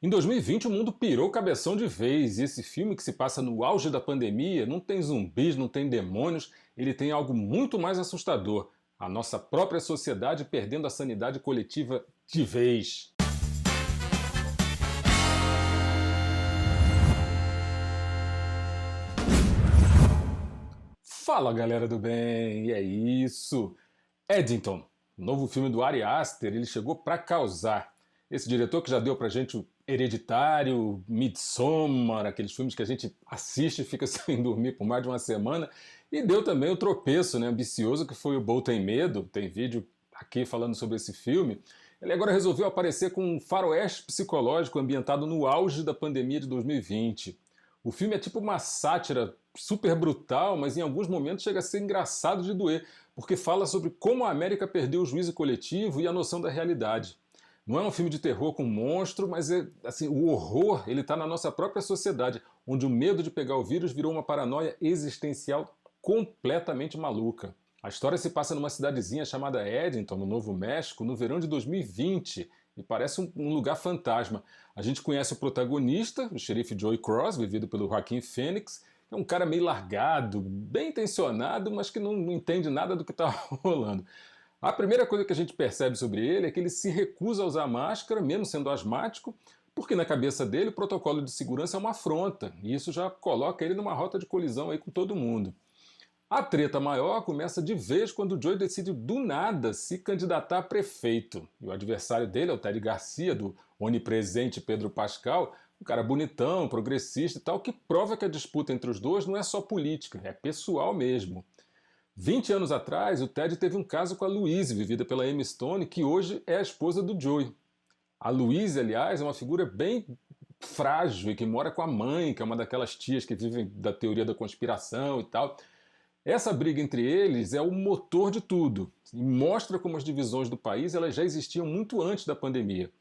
Em 2020 o mundo pirou cabeção de vez, e esse filme que se passa no auge da pandemia não tem zumbis, não tem demônios, ele tem algo muito mais assustador: a nossa própria sociedade perdendo a sanidade coletiva de vez. Fala galera do bem, e é isso! Eddington, o novo filme do Ari Aster, ele chegou pra causar. Esse diretor que já deu pra gente o Hereditário, Midsommar, aqueles filmes que a gente assiste e fica sem dormir por mais de uma semana, e deu também o tropeço, né, ambicioso, que foi o Bo Tem Medo. Tem vídeo aqui falando sobre esse filme. Ele agora resolveu aparecer com um faroeste psicológico ambientado no auge da pandemia de 2020. O filme é tipo uma sátira super brutal, mas em alguns momentos chega a ser engraçado de doer, porque fala sobre como a América perdeu o juízo coletivo e a noção da realidade. Não é um filme de terror com monstro, mas assim, o horror ele está na nossa própria sociedade, onde o medo de pegar o vírus virou uma paranoia existencial completamente maluca. A história se passa numa cidadezinha chamada Eddington, no Novo México, no verão de 2020, e parece um lugar fantasma. A gente conhece o protagonista, o xerife Joey Cross, vivido pelo Joaquin Phoenix, que é um cara meio largado, bem intencionado, mas que não entende nada do que está rolando. A primeira coisa que a gente percebe sobre ele é que ele se recusa a usar máscara, mesmo sendo asmático, porque na cabeça dele o protocolo de segurança é uma afronta, e isso já coloca ele numa rota de colisão aí com todo mundo. A treta maior começa de vez quando o Joey decide do nada se candidatar a prefeito. E o adversário dele é o Ted Garcia, do onipresente Pedro Pascal, um cara bonitão, progressista e tal, que prova que a disputa entre os dois não é só política, é pessoal mesmo. 20 anos atrás, o Ted teve um caso com a Louise, vivida pela Emma Stone, que hoje é a esposa do Joey. A Louise, aliás, é uma figura bem frágil e que mora com a mãe, que é uma daquelas tias que vivem da teoria da conspiração e tal. Essa briga entre eles é o motor de tudo e mostra como as divisões do país elas já existiam muito antes da pandemia.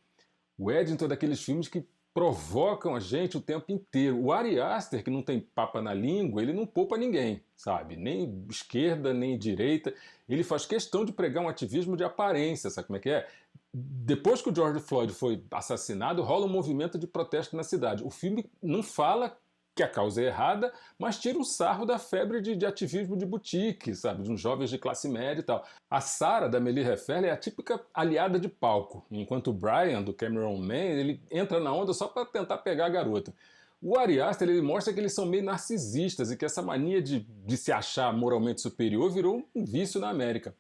O Eddington é daqueles filmes que provocam a gente o tempo inteiro. O Ari Aster, que não tem papa na língua, ele não poupa ninguém, sabe? Nem esquerda, nem direita. Ele faz questão de pregar um ativismo de aparência, sabe como é que é? Depois que o George Floyd foi assassinado, rola um movimento de protesto na cidade. O filme não fala que a causa é errada, mas tira um sarro da febre de ativismo de boutique, sabe? De uns jovens de classe média e tal. A Sarah, da Amélie Heffer, é a típica aliada de palco, enquanto o Brian, do Cameron Mann, ele entra na onda só para tentar pegar a garota. O Ari Aster ele mostra que eles são meio narcisistas e que essa mania de se achar moralmente superior virou um vício na América.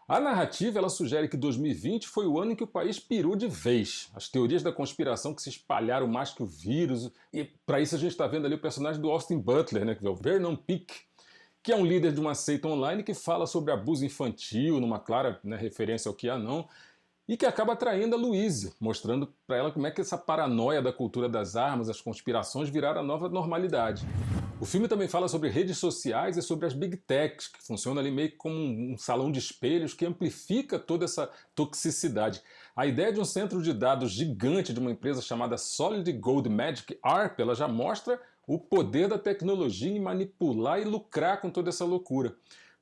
A narrativa ela sugere que 2020 foi o ano em que o país pirou de vez. As teorias da conspiração que se espalharam mais que o vírus. E para isso a gente está vendo ali o personagem do Austin Butler, né, que é o Vernon Peake, que é um líder de uma seita online que fala sobre abuso infantil, numa clara, né, referência ao QAnon, e que acaba atraindo a Louise, mostrando para ela como é que essa paranoia da cultura das armas, as conspirações, viraram a nova normalidade. O filme também fala sobre redes sociais e sobre as big techs, que funcionam ali meio como um salão de espelhos que amplifica toda essa toxicidade. A ideia de um centro de dados gigante de uma empresa chamada Solid Gold Magic ARP, ela já mostra o poder da tecnologia em manipular e lucrar com toda essa loucura.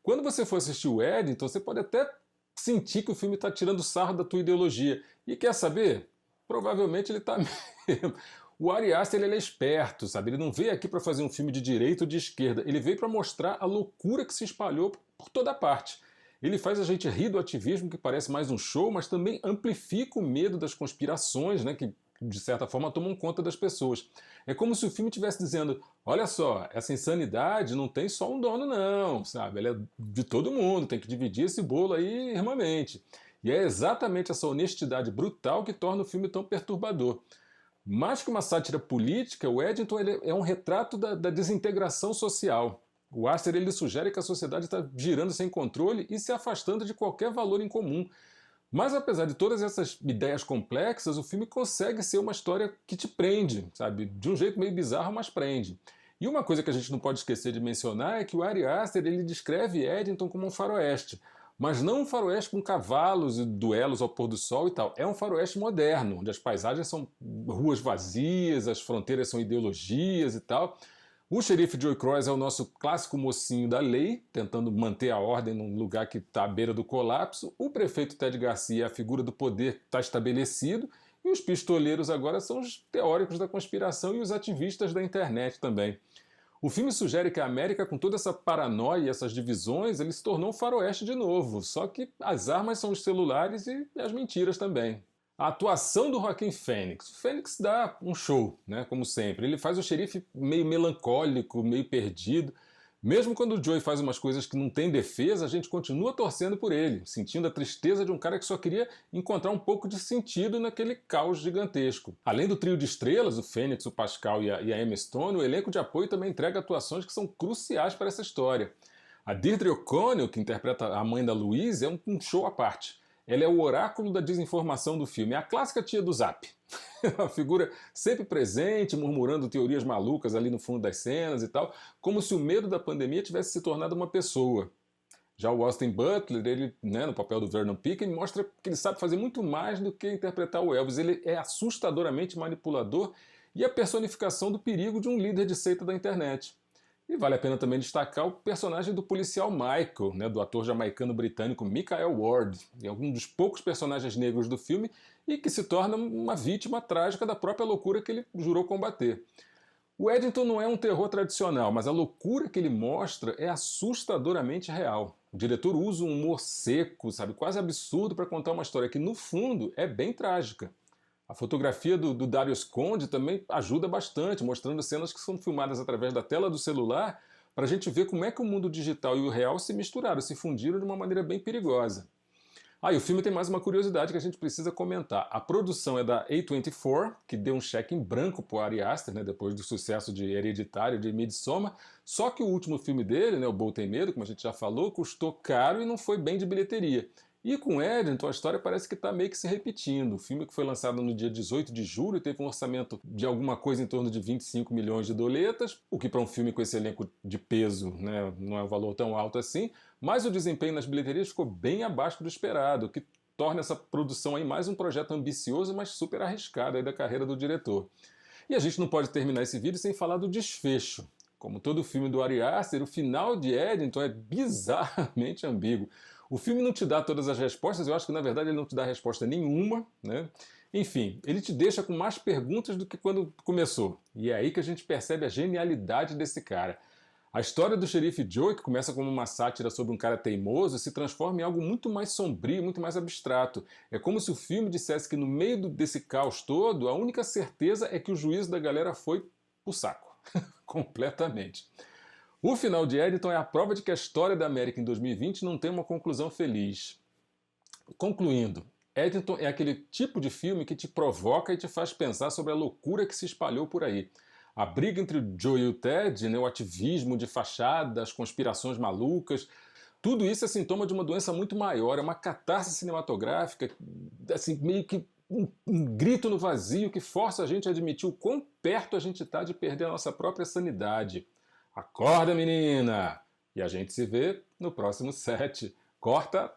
Quando você for assistir o Eddington, você pode até sentir que o filme está tirando sarro da tua ideologia. E quer saber? Provavelmente ele está mesmo. O Ari Aster ele é esperto, sabe? Ele não veio aqui para fazer um filme de direita ou de esquerda. Ele veio para mostrar a loucura que se espalhou por toda parte. Ele faz a gente rir do ativismo, que parece mais um show, mas também amplifica o medo das conspirações, né, que de certa forma tomam conta das pessoas. É como se o filme estivesse dizendo: olha só, essa insanidade não tem só um dono não, sabe? Ela é de todo mundo, tem que dividir esse bolo aí irmãmente. E é exatamente essa honestidade brutal que torna o filme tão perturbador. Mais que uma sátira política, o Eddington ele é um retrato da desintegração social. O Aster ele sugere que a sociedade está girando sem controle e se afastando de qualquer valor em comum. Mas apesar de todas essas ideias complexas, o filme consegue ser uma história que te prende, sabe? De um jeito meio bizarro, mas prende. E uma coisa que a gente não pode esquecer de mencionar é que o Ari Aster ele descreve Eddington como um faroeste. Mas não um faroeste com cavalos e duelos ao pôr do sol e tal. É um faroeste moderno, onde as paisagens são ruas vazias, as fronteiras são ideologias e tal. O xerife Joey Cross é o nosso clássico mocinho da lei, tentando manter a ordem num lugar que está à beira do colapso. O prefeito Ted Garcia é a figura do poder que está estabelecido. E os pistoleiros agora são os teóricos da conspiração e os ativistas da internet também. O filme sugere que a América, com toda essa paranoia e essas divisões, ele se tornou um faroeste de novo, só que as armas são os celulares e as mentiras também. A atuação do Joaquin Phoenix. O Phoenix dá um show, né, como sempre. Ele faz o xerife meio melancólico, meio perdido. Mesmo quando o Joey faz umas coisas que não tem defesa, a gente continua torcendo por ele, sentindo a tristeza de um cara que só queria encontrar um pouco de sentido naquele caos gigantesco. Além do trio de estrelas, o Fênix, o Pascal e a Emma Stone, o elenco de apoio também entrega atuações que são cruciais para essa história. A Deirdre O'Connell, que interpreta a mãe da Louise, é um show à parte. Ela é o oráculo da desinformação do filme, é a clássica tia do Zap. Uma figura sempre presente, murmurando teorias malucas ali no fundo das cenas e tal, como se o medo da pandemia tivesse se tornado uma pessoa. Já o Austin Butler, ele, né, no papel do Vernon Pickens, mostra que ele sabe fazer muito mais do que interpretar o Elvis. Ele é assustadoramente manipulador e a personificação do perigo de um líder de seita da internet. E vale a pena também destacar o personagem do policial Michael, né, do ator jamaicano-britânico Michael Ward, é um dos poucos personagens negros do filme e que se torna uma vítima trágica da própria loucura que ele jurou combater. O Eddington não é um terror tradicional, mas a loucura que ele mostra é assustadoramente real. O diretor usa um humor seco, sabe, quase absurdo para contar uma história que, no fundo, é bem trágica. A fotografia do Darius Conde também ajuda bastante, mostrando cenas que são filmadas através da tela do celular, para a gente ver como é que o mundo digital e o real se misturaram, se fundiram de uma maneira bem perigosa. E o filme tem mais uma curiosidade que a gente precisa comentar. A produção é da A24, que deu um cheque em branco para o Ari Aster, né, depois do sucesso de Hereditário, de Midsommar, só que o último filme dele, né, O Bolo Tem Medo, como a gente já falou, custou caro e não foi bem de bilheteria. E com Eddington, a história parece que está meio que se repetindo. O filme que foi lançado no dia 18 de julho teve um orçamento de alguma coisa em torno de 25 milhões de doletas, o que para um filme com esse elenco de peso, né, não é um valor tão alto assim, mas o desempenho nas bilheterias ficou bem abaixo do esperado, o que torna essa produção aí mais um projeto ambicioso, mas super arriscado aí da carreira do diretor. E a gente não pode terminar esse vídeo sem falar do desfecho. Como todo filme do Ari Aster, o final de Eddington é bizarramente ambíguo. O filme não te dá todas as respostas, eu acho que na verdade ele não te dá resposta nenhuma, né? Enfim, ele te deixa com mais perguntas do que quando começou. E é aí que a gente percebe a genialidade desse cara. A história do xerife Joe, que começa como uma sátira sobre um cara teimoso, se transforma em algo muito mais sombrio, muito mais abstrato. É como se o filme dissesse que no meio desse caos todo, a única certeza é que o juízo da galera foi pro saco. Completamente. O final de Eddington é a prova de que a história da América em 2020 não tem uma conclusão feliz. Concluindo, Eddington é aquele tipo de filme que te provoca e te faz pensar sobre a loucura que se espalhou por aí. A briga entre o Joe e o Ted, né, o ativismo de fachada, as conspirações malucas, tudo isso é sintoma de uma doença muito maior, é uma catarse cinematográfica, assim, meio que um grito no vazio que força a gente a admitir o quão perto a gente está de perder a nossa própria sanidade. Acorda, menina! E a gente se vê no próximo set. Corta!